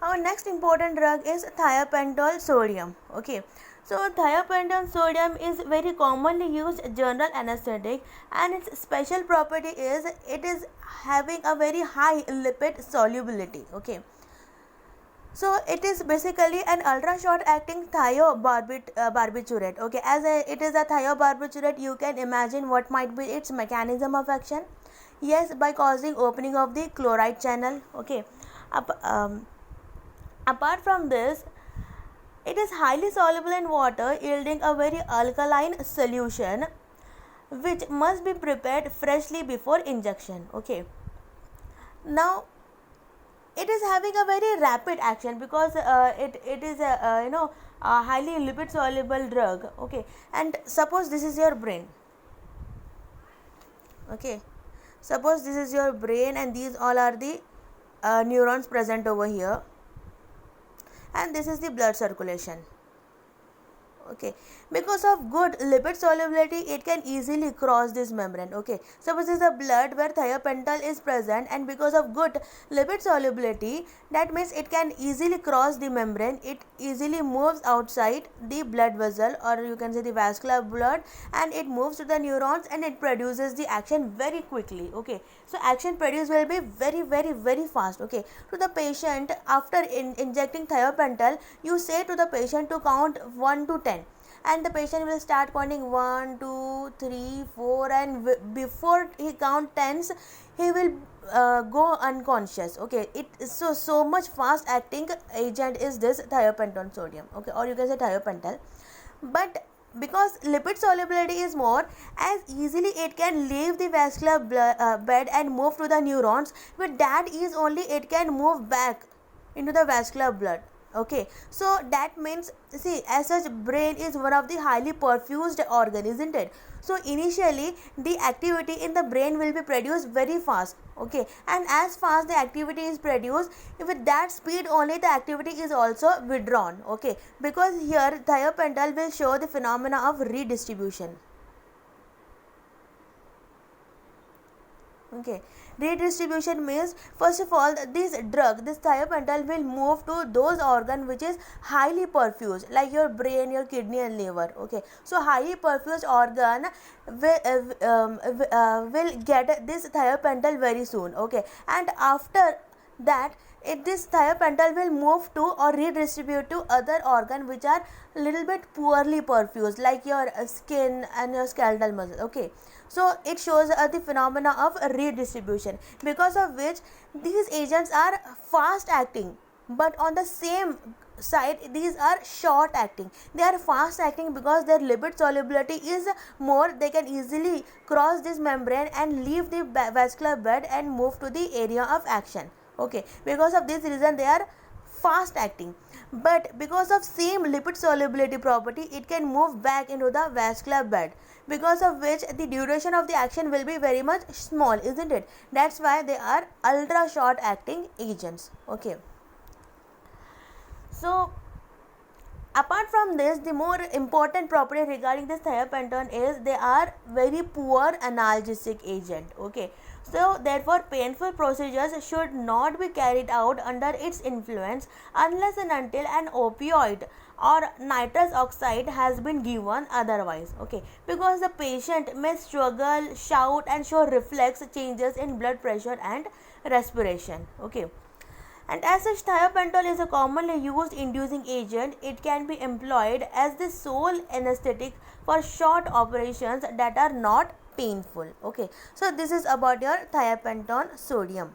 Our next important drug is thiopentol sodium. Okay, so thiopentol sodium is very commonly used general anesthetic, and its special property is it is having a very high lipid solubility. Okay, so it is basically an ultra short acting thiobarbiturate. Okay, it is a thiobarbiturate, you can imagine what might be its mechanism of action. Yes, by causing opening of the chloride channel. Okay, apart from this, it is highly soluble in water, yielding a very alkaline solution which must be prepared freshly before injection. Okay, now it is having a very rapid action because it is a highly lipid soluble drug. Okay, and suppose this is your brain. Okay, suppose this is your brain and these all are the neurons present over here, and this is the blood circulation. Okay, because of good lipid solubility, it can easily cross this membrane. Okay, suppose this is a blood where thiopental is present, and because of good lipid solubility, that means it can easily cross the membrane. It easily moves outside the blood vessel, or you can say the vascular blood, and it moves to the neurons and it produces the action very quickly. Okay, so action produced will be very fast. Okay, to the patient, after injecting thiopental, you say to the patient to count 1 to 10, and the patient will start counting 1 2 3 4, and before he count tens, he will go unconscious. Okay, it is so much fast acting agent is this thiopental sodium. Okay, or you can say thiopental. But because lipid solubility is more, as easily it can leave the vascular bed and move to the neurons. With that ease only, it can move back into the vascular blood. Okay, so that means, see, as such, brain is one of the highly perfused organ, isn't it? So initially the activity in the brain will be produced very fast. Okay, and as fast the activity is produced, with that speed only the activity is also withdrawn. Okay, because here thiopental will show the phenomena of redistribution. Okay, redistribution means, first of all, this thiopental will move to those organ which is highly perfused, like your brain, your kidney and liver. Okay, so highly perfused organ will get this thiopental very soon. Okay, and after that, this thiopental will move to or redistribute to other organ which are little bit poorly perfused, like your skin and your skeletal muscle. Okay, so it shows the phenomena of redistribution, because of which these agents are fast acting, but on the same side these are short acting. They are fast acting because their lipid solubility is more. They can easily cross this membrane and leave the vascular bed and move to the area of action. Okay, because of this reason they are fast acting, but because of same lipid solubility property, it can move back into the vascular bed, because of which the duration of the action will be very much small, isn't it? That's why they are ultra short acting agents. Okay, so apart from this, the more important property regarding this thiopental is they are very poor analgesic agent. Okay, so therefore painful procedures should not be carried out under its influence unless and until an opioid or nitrous oxide has been given otherwise. Okay, because the patient may struggle, shout and show reflex changes in blood pressure and respiration. Okay, and as such, thiopental is a commonly used inducing agent. It can be employed as the sole anesthetic for short operations that are not painful. Okay, so this is about your thiopental sodium.